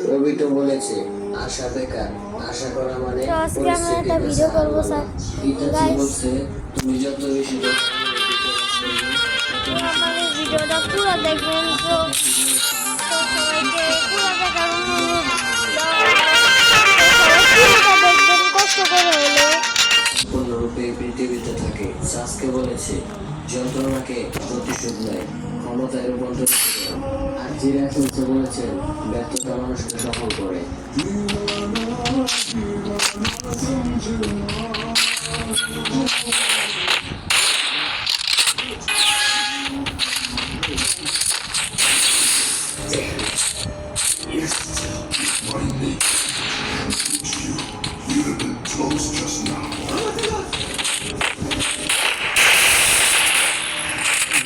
রবি তো বলেছে আশা বেকার, আশা করা মানে আজকে আমরা একটা ভিডিও করবো স্যার। বলছে তুমি যত বেশি আমাদের ভিডিওটা পুরো দেখবেন, তো সবাইকে পুরো দেখার অনুরোধ, দেখবেন কষ্ট করে হলো। পূর্ণরূপে পৃথিবীতে থাকে। সাসকে বলেছে যন্ত্রণাকে প্রতিশোধ নেয়, ক্ষমতায় রূপান্তর করে। আর জিরা শুনছে বলেছেন ব্যর্থতা মানুষকে সফল করে।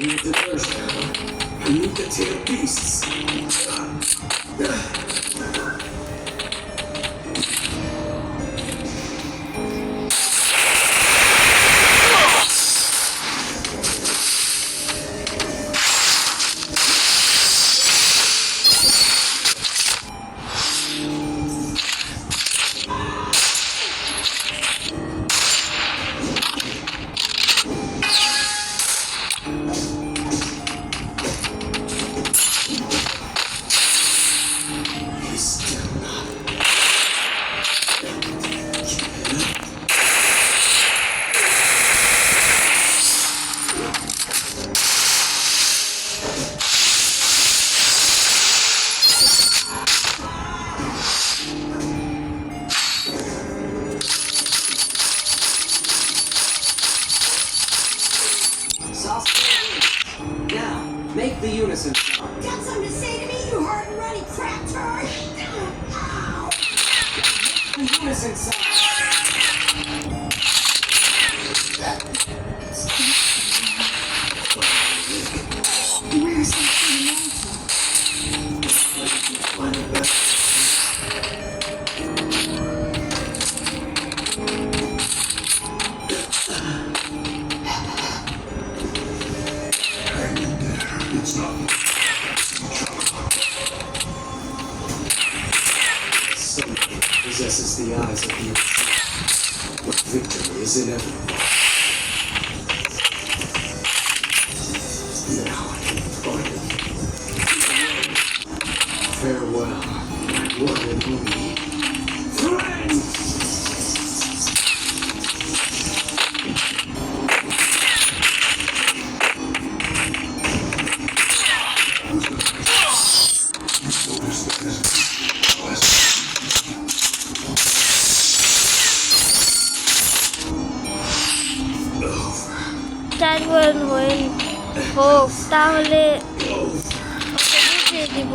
Meet the first meet the tail beasts. Now, make the unison sound. Got something to say to me, you hard and ruddy crap turd? Ow! The unison sound. Where's that mountain? It's not. Somebody possesses the eyes of the unseen. But victory is inevitable. Now I can find it. Farewell, one and only friend. চারবার হোক তাহলে বুঝিয়ে দিব।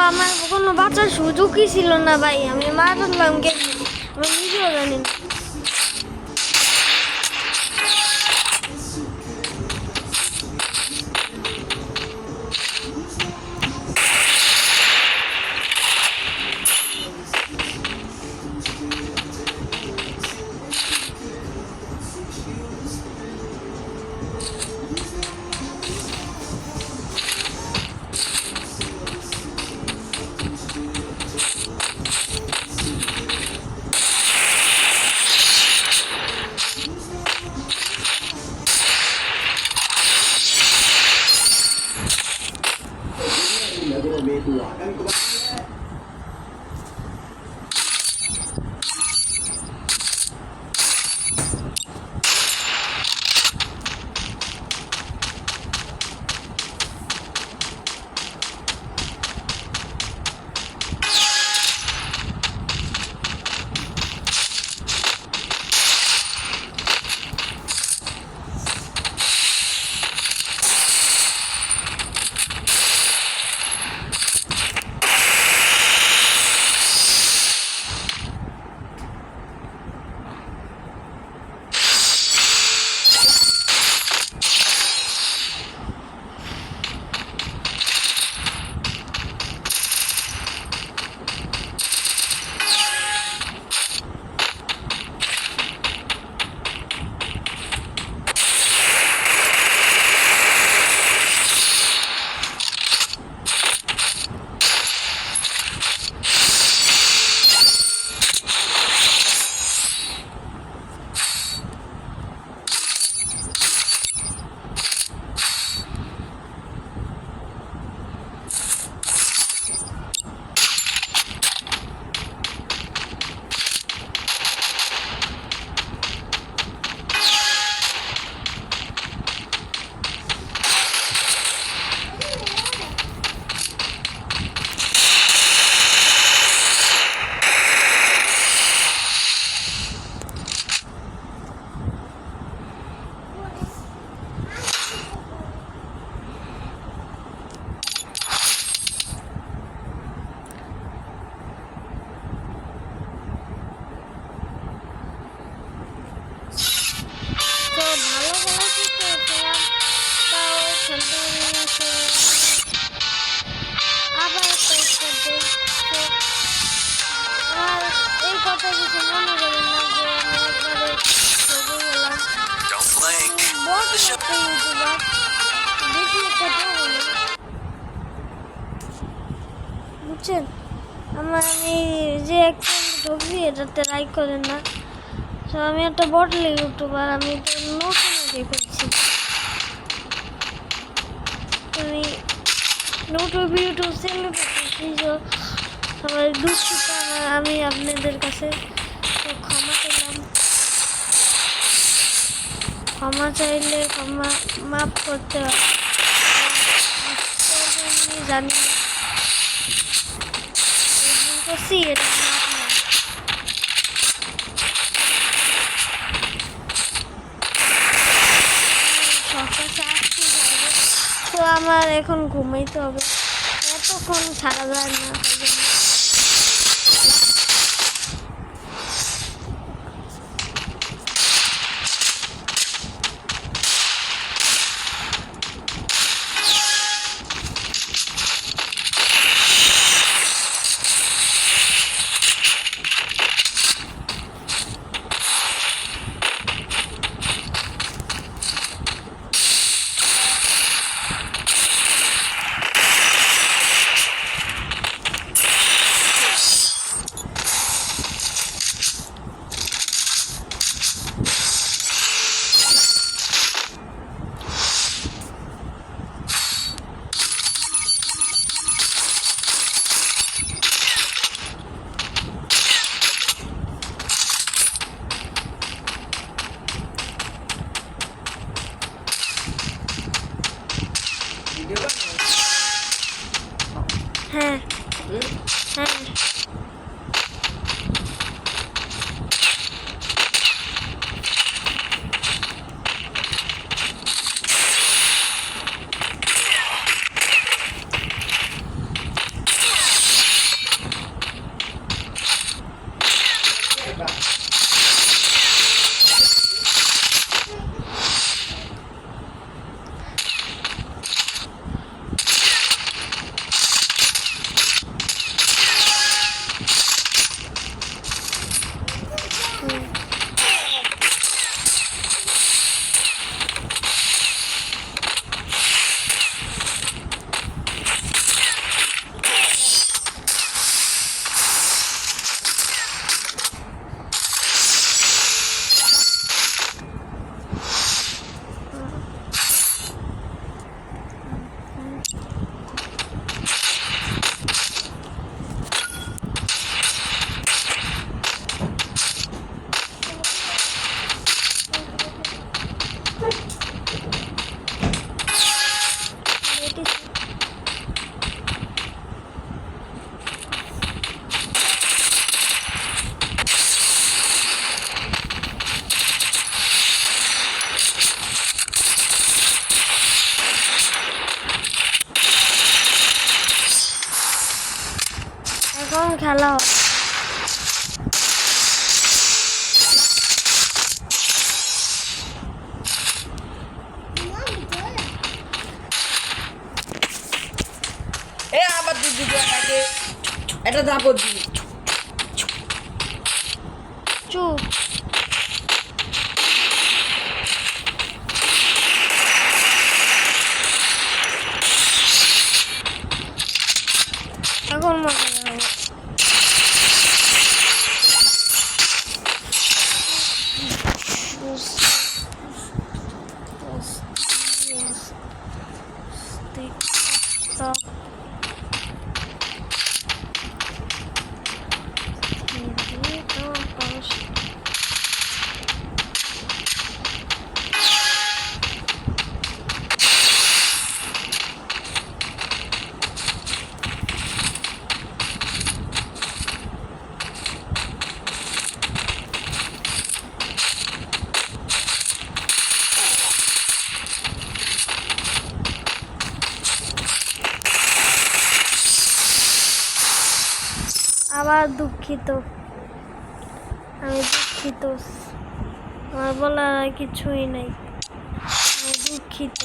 আমার কোনো বাঁচার সুযোগই ছিল না ভাই, আমি মারলাম কে আমি নিজেও জানি না। বুঝছেন, আমি যে একদম ঢুকছি এটাতে লাইক করেন না। তো আমি একটা বটল ইউটিউবার, আমি তো নতুন আগে করছি, আমি নতুন ইউটিউব চ্যানেল করতেছি। তো আমার দুঃখিত, আমি আপনাদের কাছে ক্ষমা চাইলাম। ক্ষমা চাইলে ক্ষমা মাফ করতে হয়, জানি না করছি এটা মাফ না। তো আমার এখন ঘুমাইতে হবে, এতক্ষণ ছাড়া যায় না। হ্যাঁ হ্যাঁ এখন খেলা হবে। এ আবার তুই দুটো এটাকে এটা দাপট দিবি। চুপ। এখন মজা হবে। Stop. আবার দুঃখিত, আমি দুঃখিত, আমার বলার আর কিছুই নাই, আমি দুঃখিত।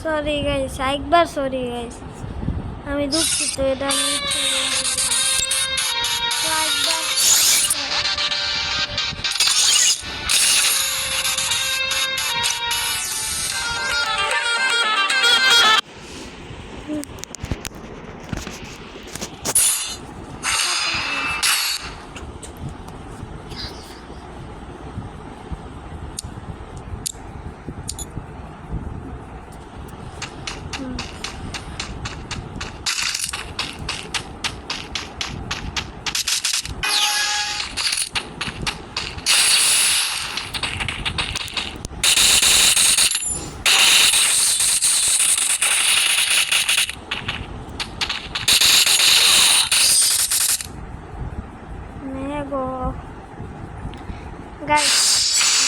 সরি গাইস, একবার সরি গাইস, আমি দুঃখিত, এটা আমি ইচ্ছে করে বলিনি। তো একবার গাইস,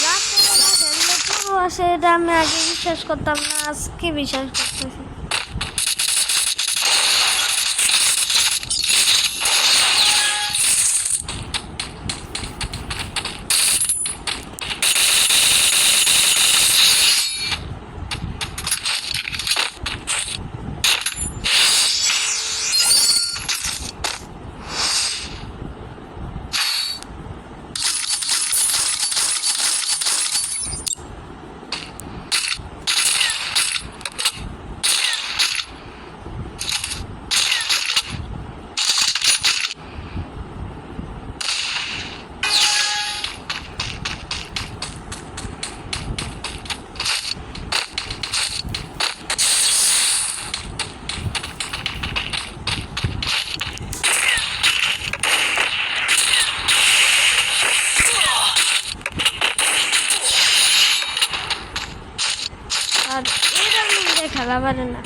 রাত্রেবেলা খেললে পুরো আসে, এটা আমি আগে বিশ্বাস করতাম না, আজকে বিশ্বাস করতেছি। আর এটা নিয়ে খেলা পারে না।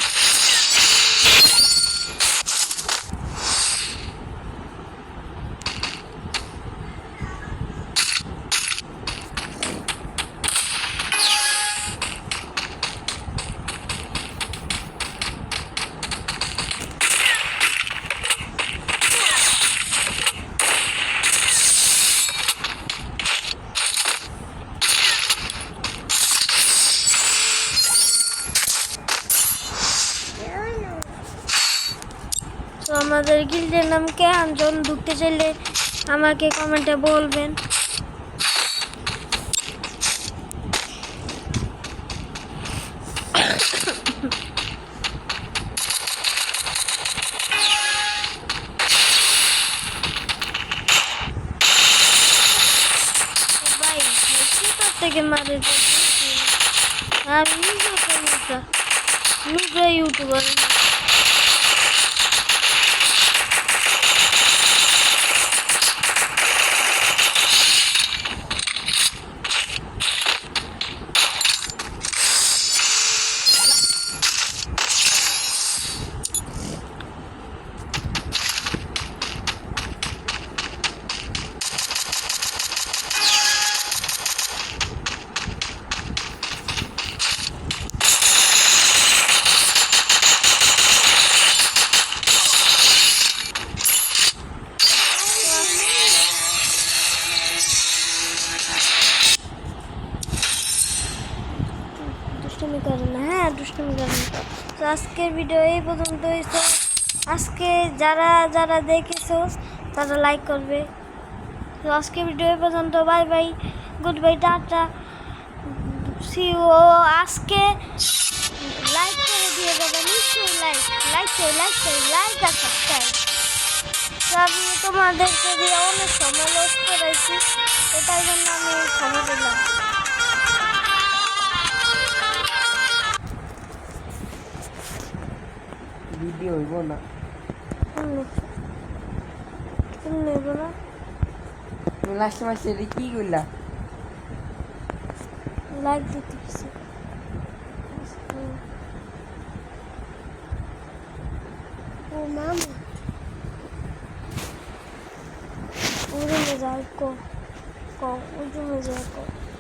তো আমাদের গিল্ডের নাম কে আঞ্জন, ঢুকতে চাইলে আমাকে কমেন্টে বলবেন। ভাই থেকে মারে আমি নিজে ইউটিউবার। করে না, হ্যাঁ দুষ্টুমি করে না। তো আজকের ভিডিও এই পর্যন্তই। তো আজকে যারা যারা দেখেছো তারা লাইক করবে। তো আজকে ভিডিও এই পর্যন্ত, বাই বাই, গুড বাই, টাটা, সি ইউ। আজকে লাইক করে দিয়ে যাবে, নিশ্চয়ই লাইক লাইক লাইক লাইক আর সাবস্ক্রাইব। তো আমি তোমাদেরকে দিয়ে অনেক সময় লস করেছি, এটার জন্য আমি ক্ষমা দিলাম। ভিডিও হইব না, নেব না, লাস্ট মাসে কি করলা? লাইক দিতে কিছু ও মামা উড়ে যাও, কো কো উড়ে যাও, কো